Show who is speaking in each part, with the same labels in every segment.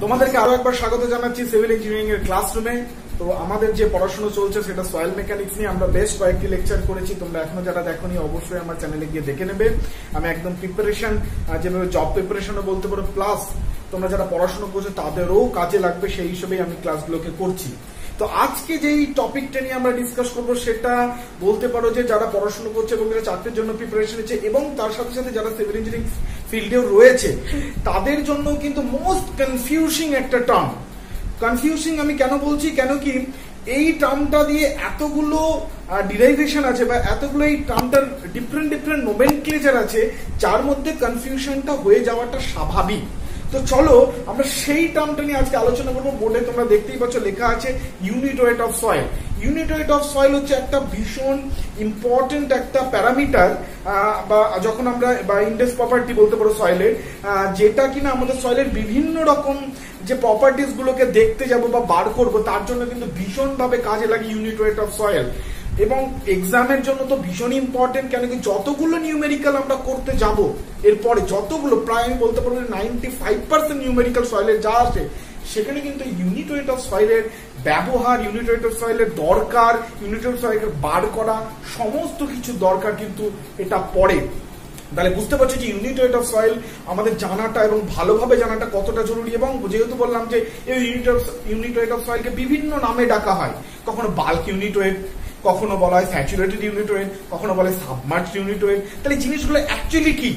Speaker 1: তোমাদেরকে আরো একবার স্বাগত জানাচ্ছি সিভিল ইঞ্জিনিয়ারিং এর ক্লাসরুমে। তো আমাদের যে পড়াশোনা চলছে সেটা সয়েল মেকানিক্স নিয়ে। আমরা বেশ কয়েকটি লেকচার করেছি, তোমরা এখনো যারা দেখোনি অবশ্যই আমার চ্যানেলে গিয়ে দেখে নেবে। আমি একদম প্রিপারেশন, যেভাবে জব প্রিপারেশনও বলতে পারো, প্লাস তোমরা যারা পড়াশোনা করছো তাদেরও কাজে লাগবে সেই হিসেবেই আমি ক্লাসগুলোকে করছি। তো আজকে যেই টপিকটা নিয়ে আমরা ডিসকাস করব সেটা বলতে পারো যে যারা পড়াশোনা করছে এবং যারা চাকরির জন্য প্রিপারেশন নিচ্ছে এবং তার সাথে সাথে যারা সিভিল ইঞ্জিনিয়ারিং ফিল্ডেও রয়েছে তাদের জন্য কিন্তু মোস্ট কনফিউজিং একটা টার্ম। কনফিউজিং আমি কেন বলছি, কেন কি এই টার্মটা দিয়ে এতগুলো ডিরাইভেশন আছে বা এতগুলো এই টার্মটার ডিফারেন্ট নোমেনক্লেচার আছে যার মধ্যে কনফিউশনটা হয়ে যাওয়াটা স্বাভাবিক। তো চলো আমরা সেই টার্মটা নিয়ে আজকে আলোচনা করবো। বোর্ডে তোমরা দেখতেই পাচ্ছ লেখা আছে unit wait of soil. Unit wait of soil হচ্ছে একটা ভীষণ ইম্পর্টেন্ট একটা প্যারামিটার, বা যখন আমরা বা ইন্ডেক্স প্রপার্টি বলতে পারো সয়েলের, যেটা কিনা আমাদের সয়েলের বিভিন্ন রকম যে প্রপার্টিস গুলোকে দেখতে যাব বা বার করবো তার জন্য কিন্তু ভীষণ ভাবে কাজে লাগে ইউনিট ওয়েট অফ সয়েল। এবং এক্সামের জন্য তো ভীষণ ইম্পর্টেন্ট, কেন কি যতগুলো নিউমেরিক্যাল আমরা করতে যাব এরপরে যতগুলো, প্রায় আমি বলতে পারবো 95% নিউমেরিক্যাল সয়েলের যা আসে সেখানে কিন্তু ইউনিট ওয়েট অফ সয়েলের ব্যবহার, ইউনিট ওয়েট অফ সয়েলের দরকার, ইউনিট ওয়েট অফ সয়েলের বার করা সমস্ত কিছু দরকার কিন্তু এটা পড়ে। তাহলে বুঝতে পারছি যে ইউনিট ওয়েট অফ সয়েল আমাদের জানাটা এবং ভালোভাবে জানাটা কতটা জরুরি। এবং যেহেতু বললাম যে এই ইউনিট ওয়েট অফ সয়েলকে বিভিন্ন নামে ডাকা হয়, কখনো বাল্ক ইউনিট ওয়েট, কখনো বলা হয় স্যাচুরেটেড ইউনিট ওয়েট, কখনো বলে সাবমার্জ ইউনিট ওয়েট। তাহলে জিনিসগুলো অ্যাকচুয়ালি কি?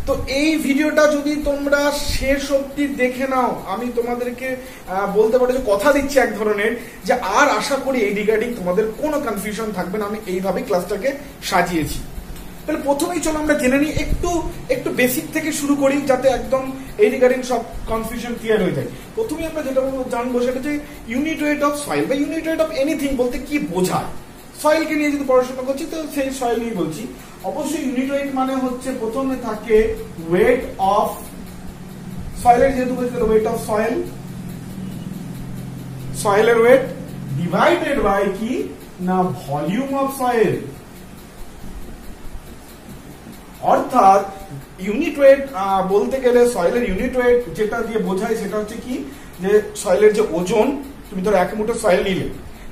Speaker 1: তো এই ভিডিওটা যদি তোমরা শেষ অবধি দেখে নাও, আমি তোমাদেরকে বলতে পারো যে কথা দিচ্ছি এক ধরনের, যে আর আশা করি এই রিগার্ডিং তোমাদের কোনো কনফিউশন থাকবে না। আমি এইভাবে ক্লাসটাকে সাজিয়েছি। তাহলে প্রথমেই চলো আমরা জেনে নিই, একটু বেসিক থেকে শুরু করি যাতে একদম এই রিগার্ডিং সব কনফিউশন ক্লিয়ার হয়ে যায়। প্রথমেই আমরা যেটা জানবো সেটা হচ্ছে ইউনিট ওয়েট অফ সয়েল বা ইউনিট ওয়েট অফ এনিথিং বলতে কি বোঝায়। সয়েলকে নিয়ে যদি পড়াশোনা করছি তো সেই সয়েল নিয়ে বলছি। অবশ্যই ইউনিট ওয়েট মানে হচ্ছে প্রথমে থাকে ওয়েট অফ সয়েলের, যেহেতু বলছি ওয়েট অফ সয়েল, সয়েলের ওয়েট ডিভাইডেড বাই কি না ভলিউম অফ সয়েল। অর্থাৎ ইউনিট ওয়েট বলতে গেলে সয়েলের ইউনিট ওয়েট যেটা দিয়ে বোঝায় সেটা হচ্ছে কি, যে সয়েলের যে ওজন, তুমি ধরো 1 মুঠো সয়েল নিলে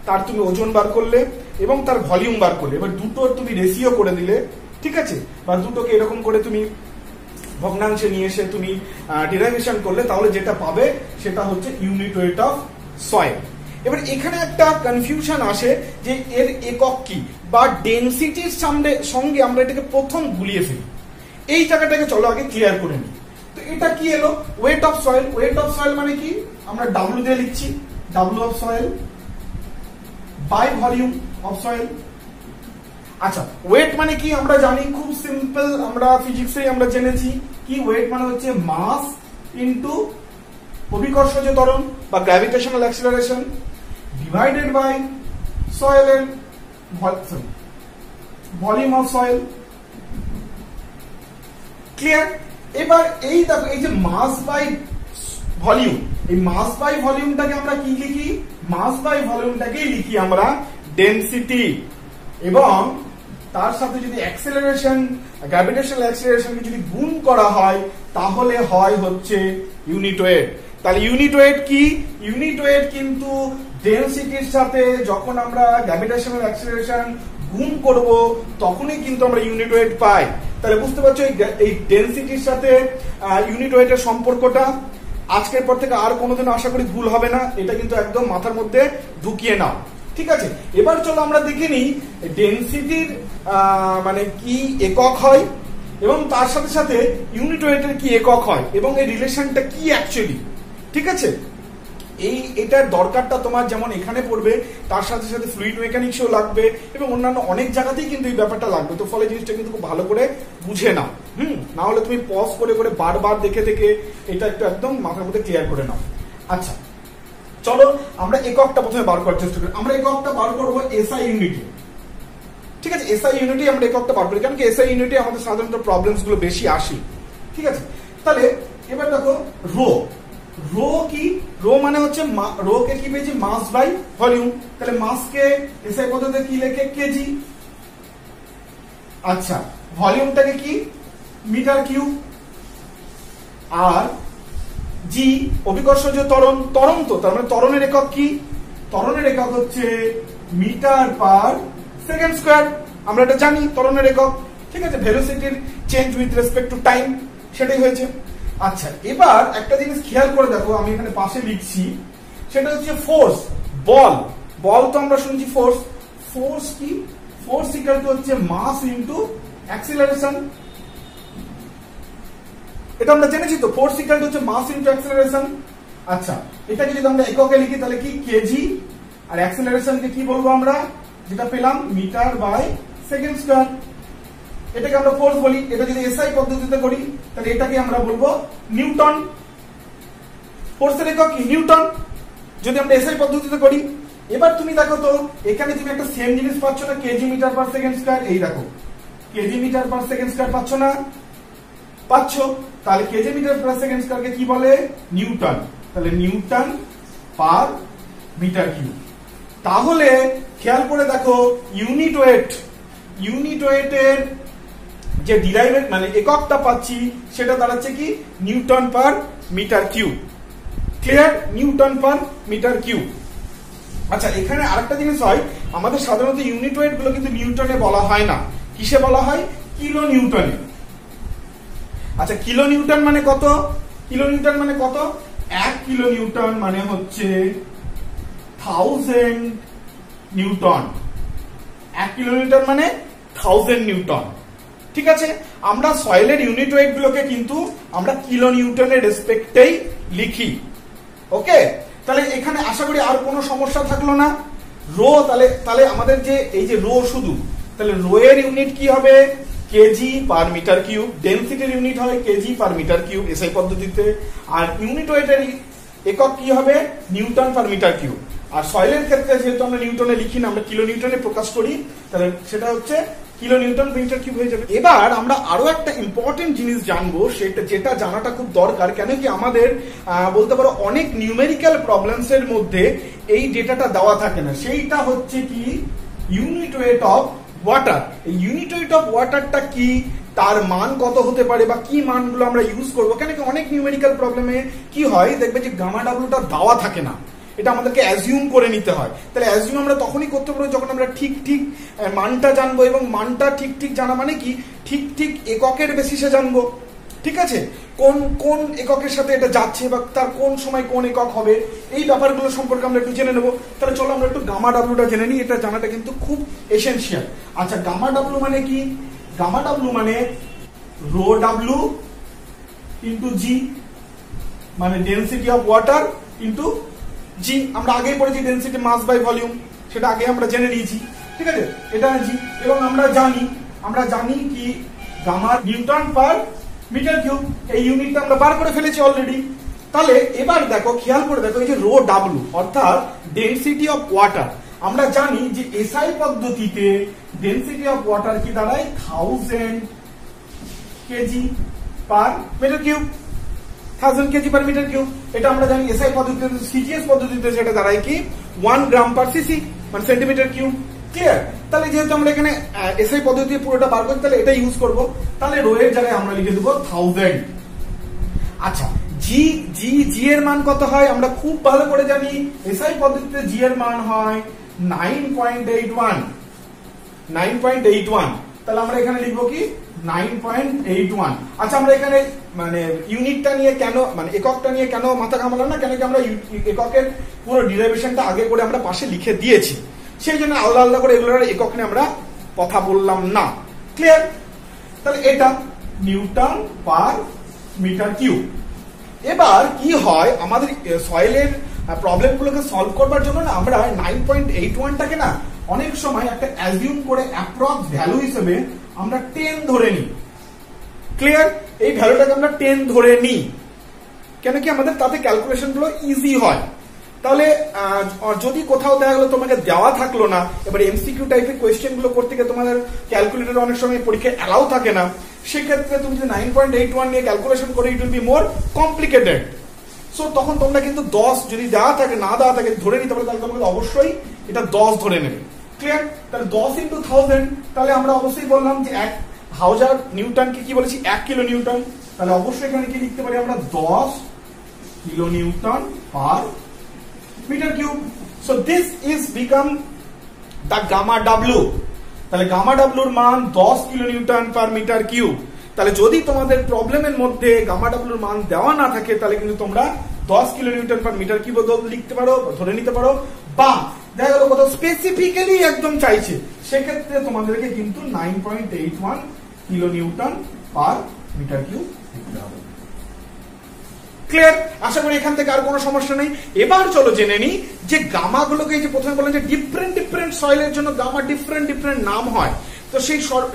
Speaker 1: তার তুমি ওজন বার করলে এবং তার ভলিউম বার করলে, এবার দুটো তুমি রেশিও করে দিলে, ঠিক আছে, বা দুটোকে এরকম করে তুমি ভগ্নাংশে নিয়ে এসে তুমি ডিরাইভেশন করলে, তাহলে যেটা পাবে সেটা হচ্ছে ইউনিট ওয়েট অফ সয়েল। এবার এখানে একটা কনফিউশন আসে যে এর একক কি বা ডেনসিটির সঙ্গে আমরা এটাকে প্রথম গুলিয়ে ফেলি। এই জায়গাটাকে চলো আগে ক্লিয়ার করে নিই। তো এটা কি এলো weight of soil. Weight of soil মানে কি, আমরা ডাব্লিউ দিয়ে লিখছি, W of soil by volume of soil. আচ্ছা, ওয়েট মানে কি আমরা জানি, খুব সিম্পল, আমরা ফিজিক্সে আমরা জেনেছি কি ওয়েট মানে হচ্ছে মাস ইনটু অভিকর্ষজ ত্বরণ বা গ্র্যাভিটেশনাল অ্যাক্সিলারেশন ডিভাইডেড বাই সয়েলের ভলিউম অফ সয়েল। ক্লিয়ার? এবার এই দেখো, এই যে মাস বাই ভলিউম, এই মাস বাই ভলিউমটাকে আমরা কি লিখি, মাস বাই ভলিউমটাকেই লিখি আমরা ডেনসিটি। এবং তার সাথে যদি অ্যাক্সিলারেশন, গ্র্যাভিটেশনাল অ্যাক্সিলারেশনকে যদি গুণ করা হয় তাহলে হয় হচ্ছে ইউনিট ওয়েট। তাহলে ইউনিট ওয়েট কি, ইউনিট ওয়েট কিন্তু ডেনসিটির সাথে যখন আমরা গ্র্যাভিটেশনাল অ্যাক্সিলারেশন গুণ করব তখনই কিন্তু আমরা ইউনিট ওয়েট পাই। তাহলে বুঝতে পারছো এই ডেনসিটির সাথে ইউনিট ওয়েটের সম্পর্কটা আজকের পর থেকে আর কোনোদিন আশা করি ভুল হবে না। এটা কিন্তু একদম মাথার মধ্যে ঢুকিয়ে নাও, ঠিক আছে? এবার চলো আমরা দেখে নিই ডেনসিটির মানে কি একক হয় এবং তার সাথে সাথে ইউনিট ওয়েটের কি একক হয় এবং এই রিলেশনটা কি অ্যাকচুয়ালি, ঠিক আছে? এটার দরকারটা তোমার যেমন এখানে পড়বে, তার সাথে সাথে ফ্লুইড মেকানিক্সও লাগবে এবং অন্যান্য অনেক জায়গাতেই কিন্তু এই ব্যাপারটা লাগবে। তো ফলে জিনিসটা কিন্তু খুব ভালো করে বুঝে নাও, না হলে তুমি পজ করে করে বারবার দেখে দেখে এটা একটু একদম মাথার মধ্যে ক্লিয়ার করে নাও। আচ্ছা, চলো আমরা এককটা প্রথমে বার করার চেষ্টা করি। আমরা এককটা বার করবো এসআই ইউনিটে, ঠিক আছে? এসআই ইউনিটে আমরা এককটা বার করি, কারণ কি এসআই ইউনিটে আমাদের সাধারণত প্রবলেমস গুলো বেশি আসে, ঠিক আছে? তাহলে এবার দেখো রো, রো কি, রো মানে হচ্ছে রো কে কি পেয়েছি, মাস বাই ভলিউম। তাহলে মাসকে এসআই পদ্ধতিতে কি লেখে, কেজি। আচ্ছা, ভলিউমটাকে কি, মিটার কিউব। আর জি অভিকর্ষজ ত্বরণ, ত্বরণ তো তার মানে ত্বরণের একক কি? ত্বরণের একক হচ্ছে মিটার পার সেকেন্ড স্কয়ার। আমরা এটা জানি ত্বরণের একক, ঠিক আছে, ভেলোসিটির change with respect to time, সেটাই হয়েছে। আচ্ছা এবার একটা জিনিস খেয়াল করে দেখো, আমি এখানে পাশে লিখছি, সেটা হচ্ছে ফোর্স। বল, বল তো আমরা শুনছি ফোর্স। ফোর্স কি? ফোর্স ইকুয়াল টু হচ্ছে মাস ইনটু অ্যাক্সিলারেশন। এটা আমরা জেনেছি তো, ফোর্স ইকুয়াল টু হচ্ছে মাস ইনটু অ্যাক্সিলারেশন। আচ্ছা এটাকে যদি আমরা এককে লিখি তাহলে কি? কেজি। আর অ্যাক্সিলারেশনকে কি বলবো আমরা? যেটা পেলাম মিটার বাই সেকেন্ড স্কয়ার। এটাকে আমরা ফোর্স বলি। এটা যদি এসআই পদ্ধতিতে করি তাহলে এটাকে আমরা বলবো নিউটন। ফোর্সের একক কি? নিউটন। যদি আমরা এসআই পদ্ধতিতে করি, এবার তুমি দেখো তো এখানে তুমি একটা সেম জিনিস পাচ্ছ না? KG metre per second square. এই দেখো KG metre per second square পাচ্ছ না? পাচ্ছ। তাহলে কেজি মিটার পার সেকেন্ড স্কয়ারকে কি বলে? নিউটন। তাহলে নিউটন পার মিটার কিউব। তাহলে খেয়াল করে দেখো ইউনিট ওয়েট, ইউনিট ওয়েটের যে ডিরাইভেড মানে এককটা পাচ্ছি সেটা দাঁড়াচ্ছে কি? Newton per metre cube. Clear? Newton per metre cube. আচ্ছা এখানে আরেকটা জিনিস হয়, আমাদের সাধারণত ইউনিট ওয়েট গুলো কিন্তু নিউটনে বলা হয় না, কিসে বলা হয়? কিলো নিউটনে। আচ্ছা কিলো নিউটন মানে কত? কিলো নিউটন মানে কত? 1 কিলো নিউটন মানে হচ্ছে 1000 নিউটন। 1 কিলো নিউটন মানে 1000 নিউটন। ঠিক আছে, আমরা সয়েলের ইউনিট ওয়েট গুলোকে কিন্তু আমরা কিলো নিউটনের রেসপেক্টেই লিখি। ওকে, তাহলে এখানে আশা করি আর কোনো সমস্যা থাকলো না। রো, তাহলে আমাদের যে এই যে রো শুধু, তাহলে রো এর ইউনিট কি হবে? KG per metre cube. ডেনসিটির ইউনিট হয় KG per metre cube SI পদ্ধতিতে। আর ইউনিট ওয়েটের একক কি হবে? Newton per metre cube. আর সয়েলের ক্ষেত্রে যেহেতু আমরা নিউটনে লিখি না, আমরা কিলো নিউটনে প্রকাশ করি, তাহলে সেটা হচ্ছে কিলো নিউটন মিটার কিউব হয়ে যাবে। এবার আমরা আরো একটা ইম্পর্টেন্ট জিনিস জানবো, সেটা যেটা জানাটা খুব দরকার। কেন কি আমাদের বলতে পারো অনেক নিউমেরিক্যাল প্রবলেমস এর মধ্যে এই ডেটাটা দেওয়া থাকে না। সেইটা হচ্ছে কি? Unit wait of water. এই ইউনিট ওয়েট অফ ওয়াটারটা কি, তার মান কত হতে পারে বা কি মানগুলো আমরা ইউজ করবো। কেন কি অনেক নিউমেরিক্যাল প্রবলেমে কি হয় দেখবে যে গামা ডাব্লুটা দেওয়া থাকে না, এটা আমাদেরকে অ্যাজিউম করে নিতে হয়। তাহলে অ্যাজিউম আমরা তখনই করতে পারবো যখন আমরা ঠিক ঠিক মানটা জানবো, এবং মানটা ঠিক ঠিক জানা মানে কি? ঠিক ঠিক এককের বেসিসে জানবো। ঠিক আছে, কোন কোন এককের সাথে এটা যাচ্ছে বা তার কোন সময় কোন একক হবে, এই ব্যাপারগুলো সম্পর্কে আমরা একটু জেনে নেবো। তাহলে চলো আমরা একটু গামা ডাব্লুটা জেনে নিই, এটা জানাটা কিন্তু খুব এসেনশিয়াল। আচ্ছা গামা ডাব্লু মানে কি? গামা ডাব্লু মানে রো ডাব্লু ইন্টু জি, মানে ডেনসিটি অফ ওয়াটার ইন্টু জি। আমরা আগেই পড়েছি ডেনসিটি মাস বাই ভলিউম, সেটা আগে আমরা জেনে নিয়েছি। ঠিক আছে, এটা জি। এবং আমরা জানি কি gamma newton per metre cube, এই ইউনিটটা আমরা বার করে ফেলেছি অলরেডি। তাহলে এবার দেখো, খেয়াল করে দেখো, এই যে রো ডাব্লু অর্থাৎ ডেনসিটি অফ ওয়াটার, আমরা জানি যে এসআই পদ্ধতিতে ডেনসিটি অফ ওয়াটার কি দাঁড়ায়? 1000 KG per metre cube. 1000 KG per metre cube, এটা আমরা জানি। এসআই পদ্ধতিতে, সিজিএস পদ্ধতিতে সেটা দাঁড়ায় কি? 1 গ্রাম পার সিসি, মানে সেন্টিমিটার কিউব। ক্লিয়ার? তাহলে যেহেতু আমরা এখানে এসআই পদ্ধতি পুরোটা বার করি, তাহলে এটা ইউজ করব। তাহলে রো এর জায়গায় আমরা লিখে দেবো 1000। আচ্ছা জি জি জি এর মান কত হয় আমরা খুব ভালো করে জানি। এসআই পদ্ধতিতে জি এর মান হয় 9.81। তাহলে আমরা এখানে লিখবো কি? 9.81। আচ্ছা আমরা এখানে মানে ইউনিটটা নিয়ে কেন, মানে এককটা নিয়ে কেন মাথা ঘামালাম না? কেন কি আমরা এককের পুরো ডিরাইভেশনটা আগে করে আমরা পাশে লিখে দিয়েছি, সেই জন্য আলাদা আলাদা করে এগুলোর একক নিয়ে আমরা কথা বললাম না। ক্লিয়ার? তাহলে এটা নিউটন পার মিটার কিউব। এবার কি হয়, আমাদের সয়েলের প্রবলেমগুলোকে সলভ করবার জন্য না আমরা 9.81টাকে না অনেক সময় একটা অ্যাজিউম করে অ্যাপ্রক্স ভ্যালু হিসেবে আমরা 10 ধরে নিই। ক্লিয়ার? এই ভ্যালুটাকে আমরা 10 ধরে নিই, কেন কি আমাদের তাতে ক্যালকুলেশন গুলো ইজি হয়। তাহলে যদি কোথাও দেখা গেলো তোমাকে দেওয়া থাকলো না, এবার এমসিকিউ টাইপের কোয়েশ্চেন গুলো করতে গিয়ে তোমাদের ক্যালকুলেটর অনেক সময় পরীক্ষায় অ্যালাউ থাকে না, সেক্ষেত্রে তুমি যদি 9.81 নিয়ে ক্যালকুলেশন করে it will be more complicated. So তখন তোমরা কিন্তু 10 যদি দেওয়া থাকে, না দেওয়া থাকে ধরে নিতে পারো, তাহলে তোমাকে অবশ্যই এটা 10 ধরে নেবে। ক্লিয়ার? তাহলে 10 ইন্টু 1000, তাহলে আমরা অবশ্যই বললাম যে 1000 নিউটনকে কি বলেছি? 1 কিলো নিউটন। তাহলে অবশ্যই এখানে কি লিখতে পারি আমরা? 10 kilonewton per meter cube. So this is become the gamma W. তাহলে গামা ডাব্লুর মান 10 কিলোনিউটন পার মিটার কিউব। তাহলে যদি তোমাদের প্রবলেমের মধ্যে গামা ডাব্লুর মান দেওয়া না থাকে তাহলে কিন্তু তোমরা 10 কিলোনিউটন পার মিটার কিউব লিখতে পারো, ধরে নিতে পারো, বা দেখা গেল কোথাও স্পেসিফিক্যালি একদম চাইছে সেক্ষেত্রে তোমাদেরকে কিন্তু 9.81 কিলোনিউটন পার মিটার কিউব লিখতে হবে। ক্লিয়ার? আশা করি এখান থেকে আর কোনো সমস্যা নেই। এবার চলো জেনে নিই যে গামা গুলোকে, যে প্রথমে বললাম যে ডিফারেন্ট ডিফারেন্ট সয়েলের জন্য গামা ডিফারেন্ট ডিফারেন্ট নাম হয়, তো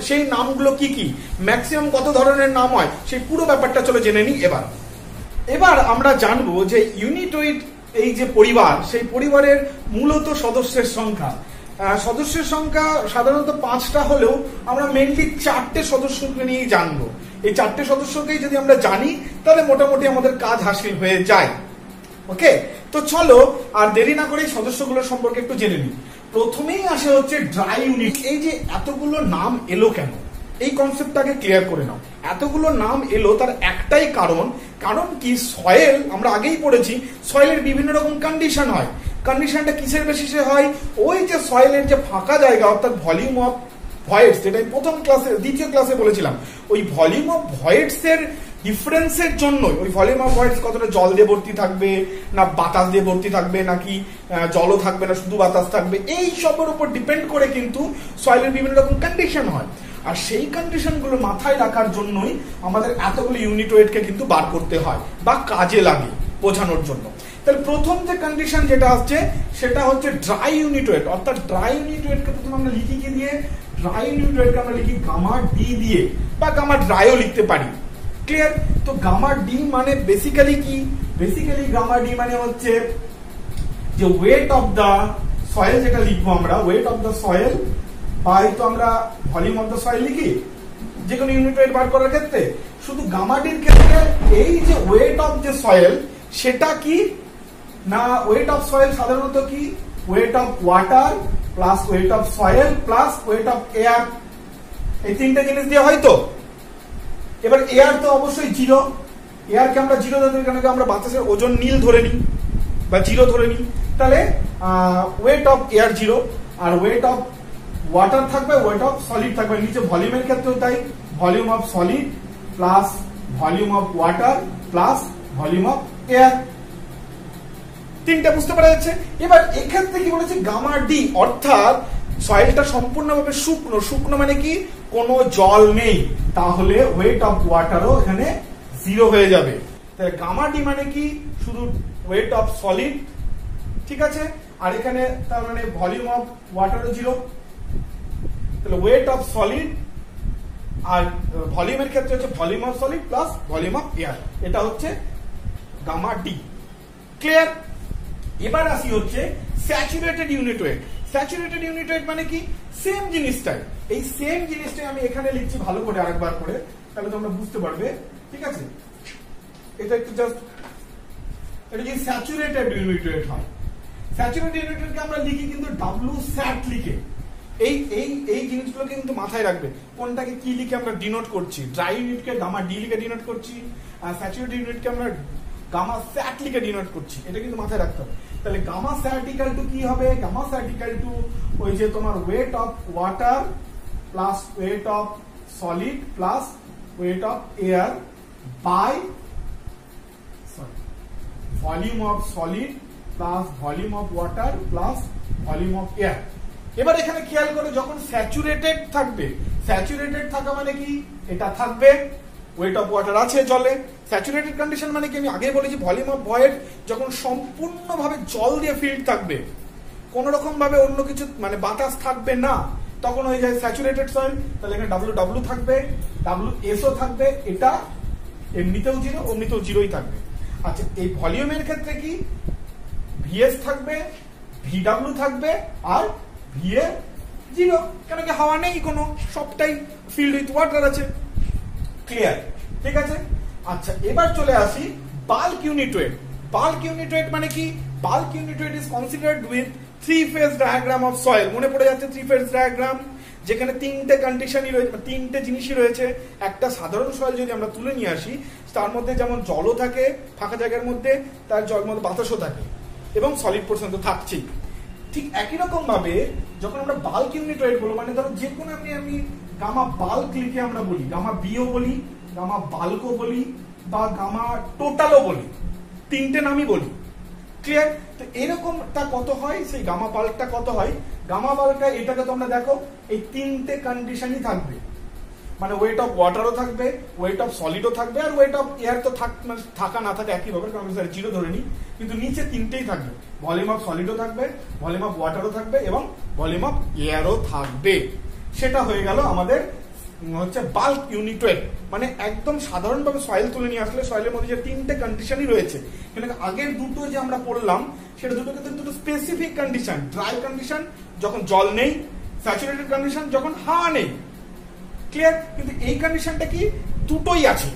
Speaker 1: সেই নামগুলো কি কি, ম্যাক্সিমাম কত ধরনের নাম হয়, সেই পুরো ব্যাপারটা চলো জেনে নিই। এবার আমরা জানবো যে ইউনিটয়েড এই যে পরিবার, সেই পরিবারের মূলত সদস্যের সংখ্যা সাধারণত 5টা হলেও আমরা মেনলি 4টে সদস্যকে নিয়ে জানবো। এই 4টে সদস্যকেই যদি আমরা জানি তাহলে মোটামুটি আমাদের কাজ হাসিল হয়ে যায়। ওকে, তো চলো আর দেরি না করে সদস্যগুলোর সম্পর্কে একটু জেনে নিই। প্রথমেই আসে হচ্ছে ড্রাই ইউনিট। এই যে এতগুলো নাম এলো কেন, এই কনসেপ্টটাকে ক্লিয়ার করে নাও। এতগুলো নাম এলো তার একটাই কারণ কি, সয়েল আমরা আগেই পড়েছি, সয়েলের বিভিন্ন রকম কন্ডিশন হয়। কন্ডিশনটা কিসের বেসিসে হয়? ওই যে সয়েলের যে ফাঁকা জায়গা অর্থাৎ ভলিউম অফ ভয়েডস, যেটা প্রথম ক্লাসে দ্বিতীয় ক্লাসে বলেছিলাম, ওই ভলিউম অফ ভয়েডস এর ডিফারেন্সের জন্য, ওই ভলিউম অফ ভয়েডস কতটা জল দিয়ে ভর্তি থাকবে না বাতাস দিয়ে ভর্তি থাকবে নাকি জলও থাকবে না শুধু বাতাস থাকবে, এই সবের উপর ডিপেন্ড করে কিন্তু সয়েলের বিভিন্ন রকম কন্ডিশন হয়। আর সেই কন্ডিশন গুলো মাথায় রাখার জন্যই আমাদের এতগুলো ইউনিটয়েডকে কিন্তু বার করতে হয় বা কাজে লাগে বোঝানোর জন্য। তাহলে প্রথম যে কন্ডিশন যেটা আসছে সেটা হচ্ছে ড্রাই ইউনিটয়েড, অর্থাৎ ড্রাই ইউনিটয়েডকে প্রথমে আমরা লিখি কি দিয়ে? ড্রাই ইউনিটয়েডকে আমরা লিখি গামা ডি দিয়ে, বা গামা ড্রাইও লিখতে পারি। ক্লিয়ার? তো গামা ডি মানে বেসিক্যালি কি? বেসিক্যালি গামা ডি মানে হচ্ছে যে ওয়েট অফ দা সয়েল, যেটা লিখবো আমরা weight of the soil by, তো আমরা ভলিউম অফ দা সয়েল লিখি যে কোনো ইউনিটয়েড বার করার ক্ষেত্রে। শুধু গামা ডির ক্ষেত্রে এই যে ওয়েট অফ যে সয়েল সেটা কি না, ওয়েট অফ সয়েল সাধারণত কি, wait of water plus weight of soil plus weight of air, এই তিনটে জিনিস দিয়ে হয়তো। এবার এয়ার তো অবশ্যই জিরো, এয়ারকে আমরা জিরো ধরে নিই, কারণ আমরা বাতাসের ওজন নীল ধরে নিই বা জিরো ধরে নিই, তাহলে ওয়েট অফ এয়ার জিরো, আর ওয়েট অফ ওয়াটার থাকবে, ওয়েট অফ সলিড থাকবে। নিচে ভলিউমের ক্ষেত্রেও তাই, volume of solid plus volume of water plus volume of air. তিনটা বুঝতে পারা যাচ্ছে? এবার এক্ষেত্রে কি বলেছে, গামা ডি অর্থাৎ সয়েলটা সম্পূর্ণভাবে শুকনো। শুকনো মানে কি, কোনো জল নেই, তাহলে ওয়েট অফ ওয়াটারও এখানে জিরো হয়ে যাবে। তাহলে গামা ডি মানে কি, শুধু ওয়েট অফ সলিড, ঠিক আছে, আর এখানে তার মানে ভলিউম অফ ওয়াটারও জিরো। তাহলে ওয়েট অফ সলিড আর ভলিউমের ক্ষেত্রে হচ্ছে volume of solid plus volume of air, এটা হচ্ছে গামা ডি। ক্লিয়ার? এবার আসি হচ্ছে স্যাচুরেটেড ইউনিটয়েড। স্যাচুরেটেড ইউনিটয়েড মানে কি, সেম জিনিসটাই, এই সেম জিনিসটাই আমি এখানে লিখছি ভালো করে আরেকবার করে, তাহলে তোমরা বুঝতে পারবে। ঠিক আছে, এটা একটু জাস্ট, এটা যে স্যাচুরেটেড ইউনিটয়েড হয়, স্যাচুরেটেড ইউনিটয়েডকে আমরা লিখি কিন্তু ডাব্লিউ স্যাট লিখে। এই জিনিসগুলো কিন্তু মাথায় রাখবে, কোনটাকে কি লিখে আমরা ডিনোট করছি। ড্রাই ইউনিটকে গামা ডি লিখে ডিনোট করছি, আর স্যাচুরেটেড ইউনিটকে আমরা গামা স্যাট লিখে ডিনোট করছি, এটা কিন্তু মাথায় রাখতে হবে। তাহলে গামা স্যাট ইকুয়াল টু কি হবে? গামা স্যাট ইকুয়াল টু ওই যে তোমার weight of water plus weight of solid plus weight of air by volume of solid plus volume of water plus volume of air. এবার এখানে খেয়াল করে, যখন স্যাচুরেটেড থাকবে, স্যাচুরেটেড থাকা মানে কি, এটা থাকবে, ওয়েট অফ ওয়াটার আছে জলে। স্যাচুরেটেড কন্ডিশন মানে কি, আমি আগে বলেছি ভলিউম অফ ভয়েড যখন সম্পূর্ণভাবে জল দিয়ে ফিল্ড থাকবে, কোন রকম ভাবে অন্য কিছু মানে বাতাস থাকবে না, তখন হয়ে যায় স্যাচুরেটেড সয়েল। তাহলে এখানে ডাব্লিউ ডাব্লিউ থাকবে, ডাব্লিউ এসও থাকবে, এটা এমনিতেও জিরো অমনিতেও জিরোই থাকবে। আচ্ছা, এই ভলিউমের ক্ষেত্রে কি, ভিএস থাকবে, ভিডাব্লিউ থাকবে আর ভিএ জিরো, কেন কি হাওয়া নেই কোনো, সবটাই ফিল্ড উইথ ওয়াটার আছে। ক্লিয়ার? ঠিক আছে। আচ্ছা, এবার চলে আসি বাল্ক ইউনিটয়েড। বাল্ক ইউনিটয়েড মানে কি, bulk unit weight is considered with three phase diagram of soil. মনে পড়ে যাচ্ছে থ্রি ফেজ ডায়াগ্রাম, যেখানে তিনটে কন্ডিশনই রয়েছে, তিনটে জিনিসই রয়েছে। একটা সাধারণ সয়েল যদি আমরা তুলে নিয়ে আসি, তার মধ্যে যেমন জলও থাকে ফাঁকা জায়গার মধ্যে, তার জল মধ্যে বাতাসও থাকে এবং সলিড পোর্শন তো থাকছেই। ঠিক একই রকম ভাবে যখন আমরা বাল্ক ইউনিটয়েড বলবো, মানে ধরো যে কোনো আমি গামা বাল্ক লিখে আমরা বলি, গামা বিও বলি, গামা বাল্কও বলি বা গামা টোটালও বলি, তিনটে নামই বলি। ক্লিয়ার? তো এরকমটা কত হয়, সেই গামা বাল্কটা কত হয়? গামা বাল্কটা এটাকে তোমরা দেখো, এই তিনটে কন্ডিশনই থাকবে, মানে ওয়েট অফ ওয়াটারও থাকবে, ওয়েট অফ সলিডও থাকবে, আর ওয়েট অফ এয়ার তো থাকা না থাকে একই ভাবে, কারণ স্যার জিরো ধরে নি, কিন্তু নিচে তিনটেই থাকবে। ভলিউম অফ সলিডও থাকবে, ভলিউম অফ ওয়াটারও থাকবে এবং ভলিউম অফ এয়ারও থাকবে। সেটা হয়ে গেল আমাদের হচ্ছে বাল্ক ইউনিটয়েড। মানে একদম সাধারণভাবে সয়েল তুলে নিয়ে আসলে সয়েলের মধ্যে যে তিনটে কন্ডিশনই রয়েছে, কিন্তু আগের দুটো যে আমরা পড়লাম সেটা দুটো কিন্তু দুটো স্পেসিফিক কন্ডিশন। ড্রাই কন্ডিশন যখন জল নেই, স্যাচুরেটেড কন্ডিশন যখন হাওয়া নেই। ক্লিয়ার? কিন্তু এই কন্ডিশনটা কি দুটোই আছে,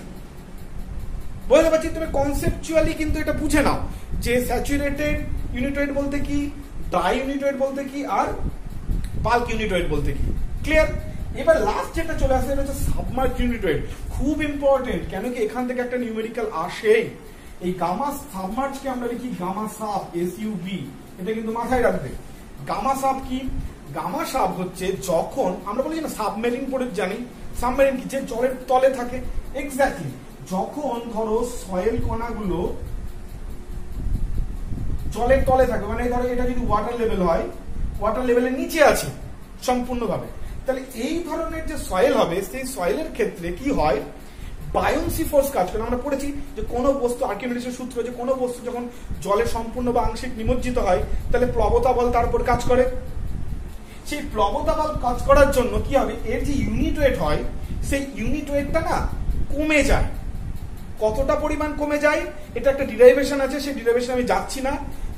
Speaker 1: বুঝতে পারছি? তুমি কনসেপচুয়ালি কিন্তু এটা বুঝে নাও যে স্যাচুরেটেড ইউনিটয়েড বলতে কি, ড্রাই ইউনিটয়েড বলতে কি, আর বাল্ক ইউনিটয়েড বলতে কি। ক্লিয়ার? এবার লাস্ট যেটা চলে আসে এটা হচ্ছে সাবমার্জ ইউনিটয়েড। খুব ইম্পর্টেন্ট, কেন কি এখান থেকে একটা নিউমেরিক্যাল আসে। এই গামা সাবমার্জকে আমরা লিখি গামা সাব, SUB, এটা কিন্তু মাথায় রাখবে। গামা সাব কি? গামা সাব হচ্ছে যখন আমরা বলি না সাবমেরিন পড়ে জানি, সাবমেরিন কি, যে জলের তলে থাকে। এক্স্যাক্টলি যখন ধরো সয়েল কণাগুলো জলের তলে থাকে, মানে ধরো এটা যদি ওয়াটার লেভেল হয়, ওয়াটার লেভেলের নিচে আছে সম্পূর্ণভাবে, তাহলে এই ধরনের যে সয়েল হবে, সেই সয়েলের ক্ষেত্রে কি হয়, বায়োন্সি ফোর্স কাজ করে। আমরা পড়েছি যে কোনো বস্তু, আর্কিমিডিসের সূত্র, যে কোনো বস্তু যখন জলে সম্পূর্ণ বা আংশিক নিমজ্জিত হয়, তাহলে প্লবতা বল তার উপর কাজ করে। সেই প্লবতা বল কাজ করার জন্য কি হবে, এর যে ইউনিট ওয়েট হয়, সেই ইউনিট ওয়েটটা না কমে যায়। কতটা পরিমাণ কমে যায়, এটা একটা ডিরাইভেশন আছে, সেই ডিরাইভেশন আমি যাচ্ছি না।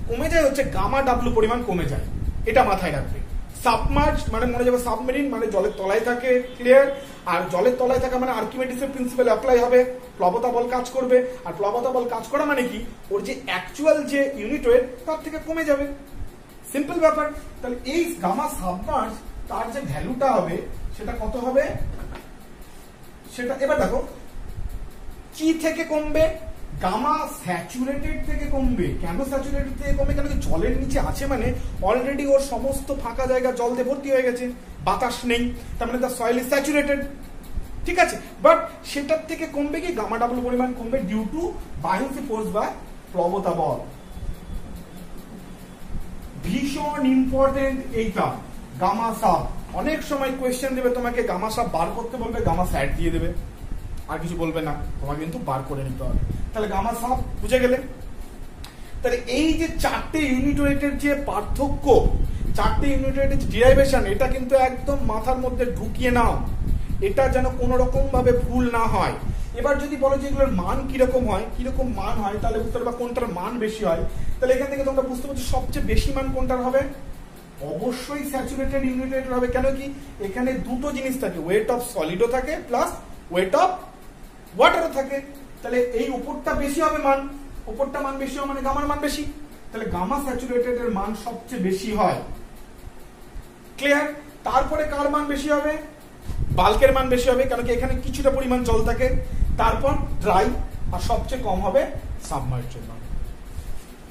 Speaker 1: কমে যায় হচ্ছে গামা ডাব্লু পরিমাণ কমে যায়, এটা মাথায় রাখবে। সাবমার্জ মানে মনে যাবে সাবমেরিন মানে জলের তলায় থাকে। ক্লিয়ার? আর জলের তলায় থাকা মানে আর্কিমিডিসের প্রিন্সিপাল অ্যাপ্লাই হবে, প্লবতা বল কাজ করবে। আর প্লবতা বল কাজ করা মানে কি, ওর যে অ্যাকচুয়াল যে ইউনিট ওয়েট তার থেকে কমে যাবে। সিম্পল ব্যাপার। তাহলে এই গামা সাবমার্জ তার যে ভ্যালুটা হবে সেটা কত হবে, সেটা এবার দেখো কি থেকে কমবে, গামা স্যাচুরেটেড থেকে কমবে। কেন স্যাচুরেটেড থেকে কমবে? কেন জলের নিচে আছে, মানে অলরেডি ওর সমস্ত ফাঁকা জায়গা জল দিয়ে ভর্তি হয়ে গেছে, বাতাস নেই, তার মানে তার সয়েল ইজ স্যাচুরেটেড। ঠিক আছে? বাট সেটার থেকে কমবে কি, গামা ডাব্লু পরিমাণ কমবে ডিউ টু বায়োন্সি ফোর্স বা প্লবতা বল। ভীষণ ইম্পর্টেন্ট এইটা গামা সাব। অনেক সময় কোয়েশ্চেন দেবে তোমাকে, গামা সাব বার করতে বলবে, গামা স্যাট দিয়ে দেবে, আর কিছু বলবে না, তোমাকে কিন্তু বার করে নিতে হবে। তাহলে গামা সাব বুঝে গেলে। তাহলে এই যে চারটে ইউনিট ওয়েটের যে পার্থক্য, চারটে ইউনিট ওয়েটের ডিরাইভেশন, এটা কিন্তু একদম মাথার মধ্যে ঢুকিয়ে নাও, এটা যেন কোনো রকম ভাবে ভুল না হয়। এবার যদি বলো যে এগুলোর মান কিরকম হয়, কিরকম মান হয়, তাহলে বুঝতে পারবা কোনটার মান বেশি হয়। তাহলে এখান থেকে তোমরা বুঝতে পারছো সবচেয়ে বেশি মান কোনটার হবে, অবশ্যই স্যাচুরেটেড ইউনিট ওয়েটের হবে। কেন কি, এখানে দুটো জিনিস থাকে, ওয়েট অফ সলিডও থাকে প্লাস ওয়েট অফ ওয়াটারও থাকে। তাহলে এই উপরটা বেশি হবে মান, উপরটা মান বেশি হবে মানে গামার মান বেশি, তাহলে গামা স্যাচুরেটেড এর মান সবচেয়ে বেশি হয়। ক্লিয়ার? তারপরে কার মান বেশি হবে, বাল্কের মান বেশি হবে, কারণ কি এখানে কিছুটা পরিমাণ জল থাকে। তারপর ড্রাই, আর সবচেয়ে কম হবে সাবমার্জের মান।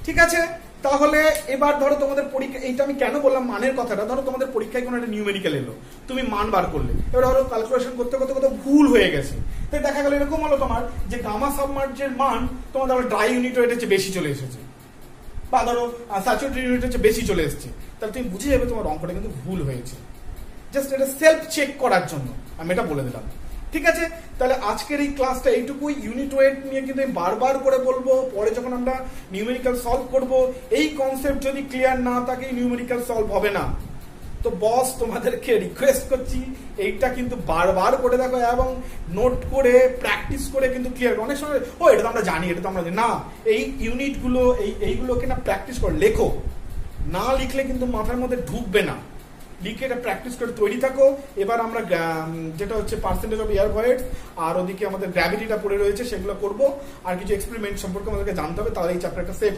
Speaker 1: ঠিক আছে? তাহলে এবার ধরো তোমাদের পরীক্ষা, এইটা আমি কেন বললাম মানের কথাটা, ধরো তোমাদের পরীক্ষায় কোনো একটা নিউমেরিক্যাল এলো, তুমি মান বার করলে, এবার ধরো ক্যালকুলেশন করতে করতে কত ভুল হয়ে গেছে, তাই দেখা গেল এরকম হলো তোমার যে গামা সাবমার্জের মান তোমার ধরো ড্রাই ইউনিট ওয়েটের চেয়ে বেশি চলে এসেছে, বা ধরো স্যাচুরেটেড ইউনিটের চেয়ে বেশি চলে এসেছে, তাহলে তুমি বুঝে যাবে তোমার অঙ্কটা কিন্তু ভুল হয়েছে। জাস্ট এটা সেলফ চেক করার জন্য আমি এটা বলে দিলাম। ঠিক আছে? তাহলে আজকের এই ক্লাসটা এইটুকুই। ইউনিট ওয়েট নিয়ে কিন্তু আমি বারবার করে বলবো, পরে যখন আমরা নিউমেরিক্যাল সলভ করব, এই কনসেপ্ট যদি ক্লিয়ার না থাকে নিউমেরিক্যাল সলভ হবে না। তো বস তোমাদেরকে রিকোয়েস্ট করছি এইটা কিন্তু বারবার করে দেখো এবং নোট করে প্র্যাকটিস করে কিন্তু ক্লিয়ার। অনেক সময় ও এটা তো আমরা জানি, এটা তো আমরা জানি না, এই ইউনিটগুলো এইগুলোকে না প্র্যাকটিস করে লেখো, না লিখলে কিন্তু মাথার মধ্যে ঢুকবে না। লিখে এটা প্র্যাকটিস করে তৈরি থাকো। এবার আমরা যেটা হচ্ছে পার্সেন্টেজ অফ এয়ার ভয়েড আর ওদিকে আমাদের গ্র্যাভিটিটা পড়ে রয়েছে সেগুলো করব, আর কিছু এক্সপেরিমেন্ট সম্পর্কে আমাদেরকে জানতে হবে, তাহলে এই চ্যাপ্টারটা সেফ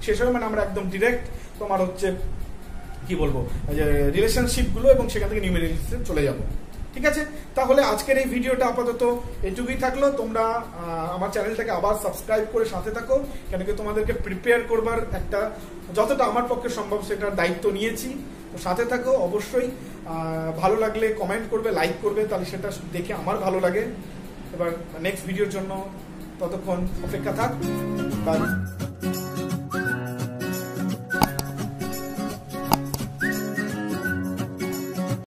Speaker 1: শেষ হবে। মানে আমরা একদম ডিরেক্ট তোমার হচ্ছে কি বলবো যে রিলেশনশিপ গুলো এবং সেখান থেকে নিউমেরিক্সে চলে যাব। ঠিক আছে, তাহলে আজকের এই ভিডিওটা আপাতত এটুকুই থাকলো। তোমরা আমার চ্যানেলটাকে আবার সাবস্ক্রাইব করে সাথে থাকো, কেন কি তোমাদেরকে প্রিপেয়ার করবার একটা যতটা আমার পক্ষে সম্ভব সেটার দায়িত্ব নিয়েছি। তো সাথে থাকো অবশ্যই। ভালো লাগলে কমেন্ট করবে, লাইক করবে, তাহলে সেটা দেখে আমার ভালো লাগে। এবার নেক্সট ভিডিওর জন্য ততক্ষণ অপেক্ষা থাক। বাই।